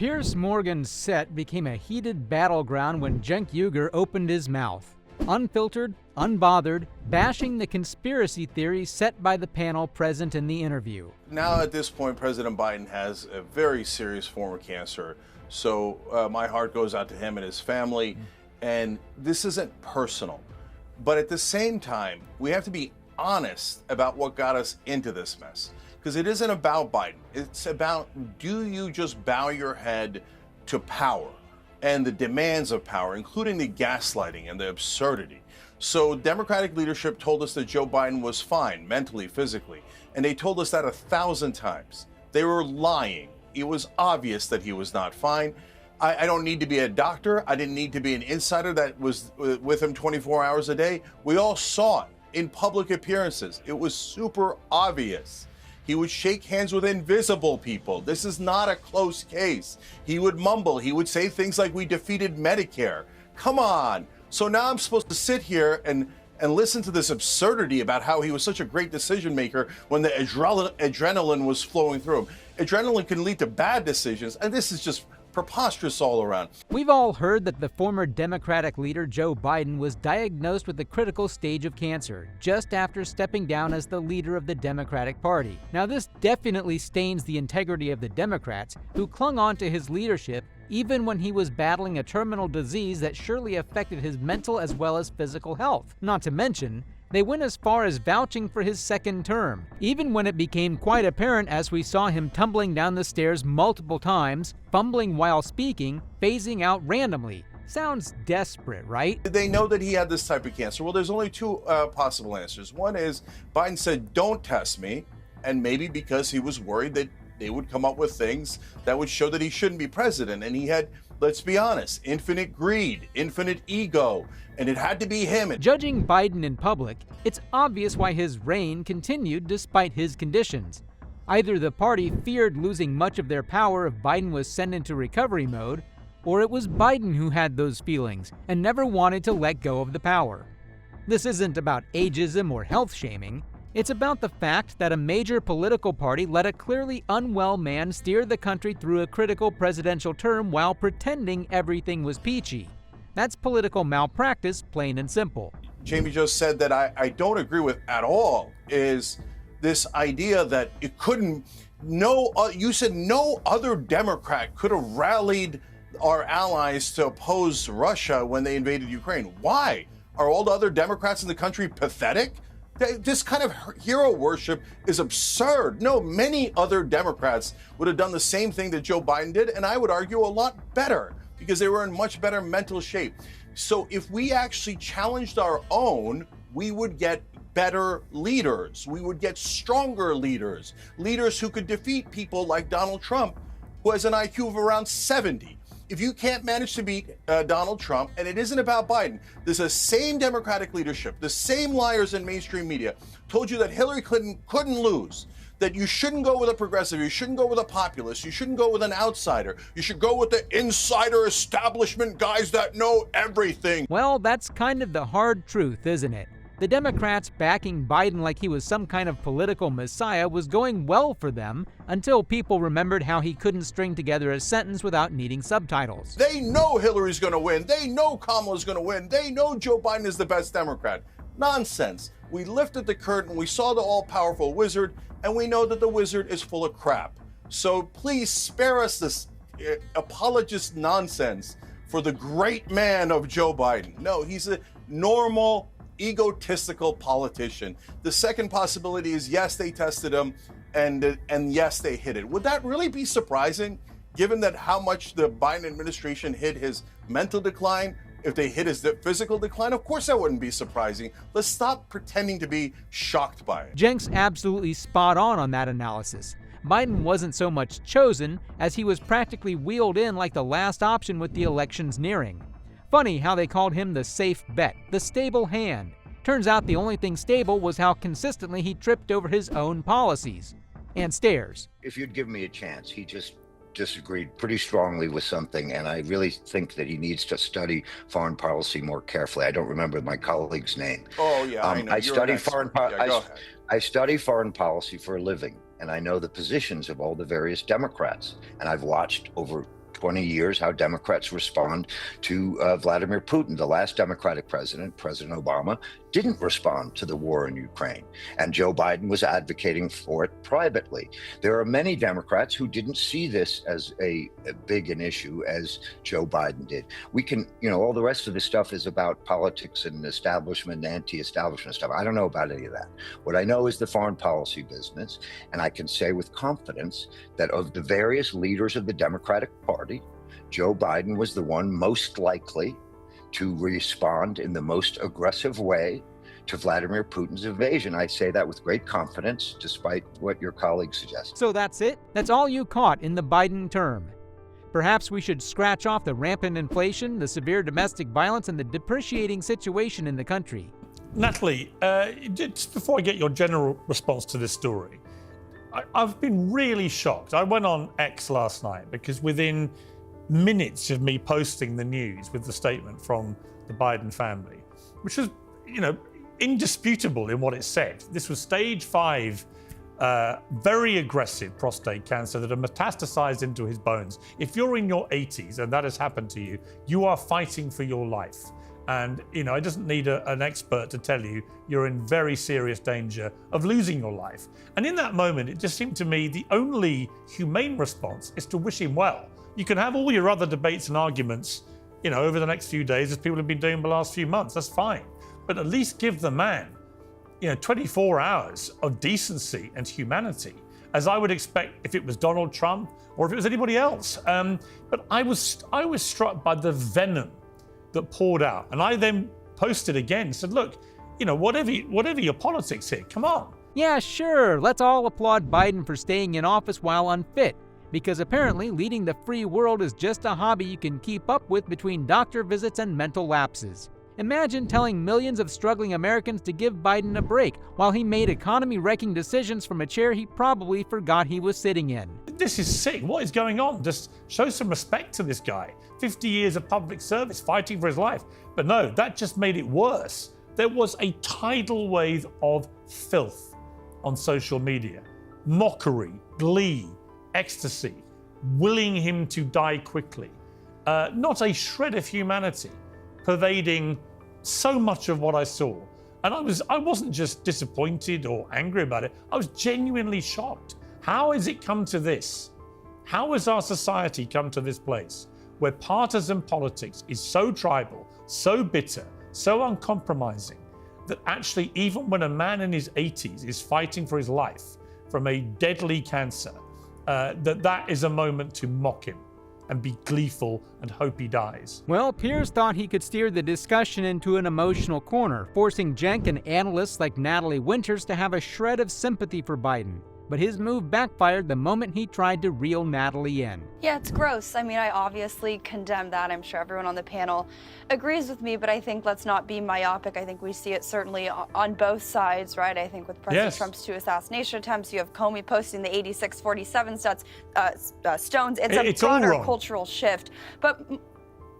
Piers Morgan's set became a heated battleground when Cenk Uygur opened his mouth. Unfiltered, unbothered, bashing the conspiracy theories set by the panel present in the interview. Now at this point, President Biden has a very serious form of cancer. So my heart goes out to him and his family. And this isn't personal. But at the same time, we have to be honest about what got us into this mess. Because it isn't about Biden. It's about, do you just bow your head to power and the demands of power, including the gaslighting and the absurdity? So Democratic leadership told us that Joe Biden was fine, mentally, physically. And they told us that 1,000 times. They were lying. It was obvious that he was not fine. I don't need to be a doctor. I didn't need to be an insider that was with him 24 hours a day. We all saw it in public appearances. It was super obvious. He would shake hands with invisible people. This is not a close case. He would mumble. He would say things like, "We defeated Medicare." Come on. So now I'm supposed to sit here and listen to this absurdity about how he was such a great decision maker when the adrenaline was flowing through him. Adrenaline can lead to bad decisions, and this is just preposterous all around. We've all heard that the former Democratic leader Joe Biden was diagnosed with a critical stage of cancer just after stepping down as the leader of the Democratic Party. Now, this definitely stains the integrity of the Democrats, who clung on to his leadership even when he was battling a terminal disease that surely affected his mental as well as physical health. Not to mention, they went as far as vouching for his second term, even when it became quite apparent as we saw him tumbling down the stairs multiple times, fumbling while speaking, phasing out randomly. Sounds desperate, right? They know that he had this type of cancer. Well, there's only two possible answers. One is Biden said, "Don't test me," and maybe because he was worried that they would come up with things that would show that he shouldn't be president. And he had, let's be honest, infinite greed, infinite ego, and it had to be him. Judging Biden in public, it's obvious why his reign continued despite his conditions. Either the party feared losing much of their power if Biden was sent into recovery mode, or it was Biden who had those feelings and never wanted to let go of the power. This isn't about ageism or health shaming. It's about the fact that a major political party let a clearly unwell man steer the country through a critical presidential term while pretending everything was peachy. That's political malpractice, plain and simple. Jamie just said that I don't agree with at all is this idea that it couldn't, you said no other Democrat could have rallied our allies to oppose Russia when they invaded Ukraine. Why? Are all the other Democrats in the country pathetic? This kind of hero worship is absurd. No, many other Democrats would have done the same thing that Joe Biden did, and I would argue a lot better because they were in much better mental shape. So if we actually challenged our own, we would get better leaders. We would get stronger leaders, leaders who could defeat people like Donald Trump, who has an IQ of around 70. If you can't manage to beat Donald Trump, and it isn't about Biden, there's the same Democratic leadership, the same liars in mainstream media told you that Hillary Clinton couldn't lose, that you shouldn't go with a progressive, you shouldn't go with a populist, you shouldn't go with an outsider, you should go with the insider establishment guys that know everything. Well, that's kind of the hard truth, isn't it? The Democrats backing Biden like he was some kind of political messiah was going well for them until people remembered how he couldn't string together a sentence without needing subtitles. They know Hillary's going to win. They know Kamala's going to win. They know Joe Biden is the best Democrat. Nonsense. We lifted the curtain, we saw the all-powerful wizard, and we know that the wizard is full of crap. So please spare us this apologist nonsense for the great man of Joe Biden. No, he's a normal, egotistical politician. The second possibility is, yes, they tested him, and yes, they hid it. Would that really be surprising, given that how much the Biden administration hid his mental decline? If they hid his physical decline, of course that wouldn't be surprising. Let's stop pretending to be shocked by it. Cenk's absolutely spot on that analysis. Biden wasn't so much chosen as he was practically wheeled in like the last option with the elections nearing. Funny how they called him the safe bet, the stable hand. Turns out the only thing stable was how consistently he tripped over his own policies. And stairs. If you'd give me a chance, he just disagreed pretty strongly with something, and I really think that he needs to study foreign policy more carefully. I don't remember my colleague's name. Oh, yeah, I know. I study foreign policy for a living, and I know the positions of all the various Democrats, and I've watched over 20 years how Democrats respond to Vladimir Putin. The last Democratic president, President Obama, didn't respond to the war in Ukraine, and Joe Biden was advocating for it privately. There are many Democrats who didn't see this as a big an issue as Joe Biden did. We can, all the rest of this stuff is about politics and establishment and anti-establishment stuff. I don't know about any of that. What I know is the foreign policy business, and I can say with confidence that of the various leaders of the Democratic Party, Joe Biden was the one most likely to respond in the most aggressive way to Vladimir Putin's invasion. I say that with great confidence, despite what your colleague suggests. So that's it? That's all you caught in the Biden term. Perhaps we should scratch off the rampant inflation, the severe domestic violence, and the depreciating situation in the country. Natalie, just before I get your general response to this story, I've been really shocked. I went on X last night because within minutes of me posting the news with the statement from the Biden family, which was, indisputable in what it said. This was stage 5, very aggressive prostate cancer that had metastasized into his bones. If you're in your 80s and that has happened to you, you are fighting for your life. And, it doesn't need an expert to tell you you're in very serious danger of losing your life. And in that moment, it just seemed to me the only humane response is to wish him well. You can have all your other debates and arguments, over the next few days, as people have been doing the last few months. That's fine. But at least give the man, 24 hours of decency and humanity, as I would expect if it was Donald Trump or if it was anybody else. But I was struck by the venom that poured out. And I then posted again and said, look, whatever your politics here, come on. Yeah, sure. Let's all applaud Biden for staying in office while unfit, because apparently leading the free world is just a hobby you can keep up with between doctor visits and mental lapses. Imagine telling millions of struggling Americans to give Biden a break while he made economy-wrecking decisions from a chair he probably forgot he was sitting in. This is sick. What is going on? Just show some respect to this guy. 50 years of public service, fighting for his life. But no, that just made it worse. There was a tidal wave of filth on social media. Mockery, glee, ecstasy, willing him to die quickly. Not a shred of humanity pervading so much of what I saw. And I wasn't just disappointed or angry about it. I was genuinely shocked. How has it come to this? How has our society come to this place where partisan politics is so tribal, so bitter, so uncompromising, that actually even when a man in his 80s is fighting for his life from a deadly cancer, that is a moment to mock him and be gleeful and hope he dies? Well, Piers thought he could steer the discussion into an emotional corner, forcing Cenk and analysts like Natalie Winters to have a shred of sympathy for Biden. But his move backfired the moment he tried to reel Natalie in. Yeah, it's gross. I mean, I obviously condemn that. I'm sure everyone on the panel agrees with me, but I think let's not be myopic. I think we see it certainly on both sides, right? I think with President Trump's 2 assassination attempts, you have Comey posting the 86-47 stones. It's a broader cultural shift. But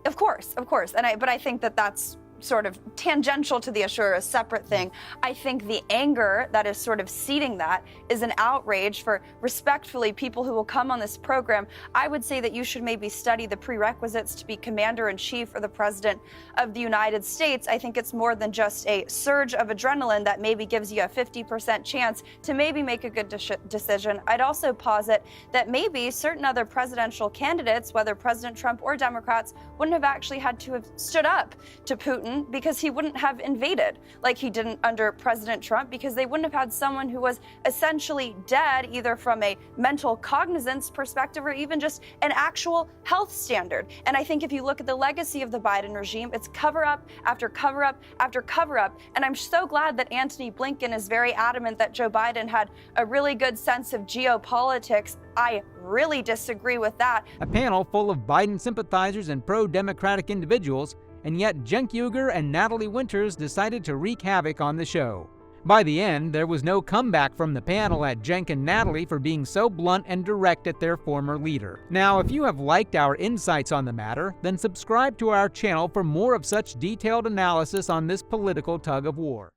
of course. But I think that's sort of tangential to the issue, or a separate thing. I think the anger that is sort of seeding that is an outrage for, respectfully, people who will come on this program. I would say that you should maybe study the prerequisites to be commander-in-chief or the president of the United States. I think it's more than just a surge of adrenaline that maybe gives you a 50% chance to maybe make a good decision. I'd also posit that maybe certain other presidential candidates, whether President Trump or Democrats, wouldn't have actually had to have stood up to Putin, because he wouldn't have invaded like he didn't under President Trump, because they wouldn't have had someone who was essentially dead, either from a mental cognizance perspective or even just an actual health standard. And I think if you look at the legacy of the Biden regime, it's cover up after cover up after cover up. And I'm so glad that Antony Blinken is very adamant that Joe Biden had a really good sense of geopolitics. I really disagree with that. A panel full of Biden sympathizers and pro-democratic individuals, and yet Cenk Uygur and Natalie Winters decided to wreak havoc on the show. By the end, there was no comeback from the panel at Cenk and Natalie for being so blunt and direct at their former leader. Now, if you have liked our insights on the matter, then subscribe to our channel for more of such detailed analysis on this political tug of war.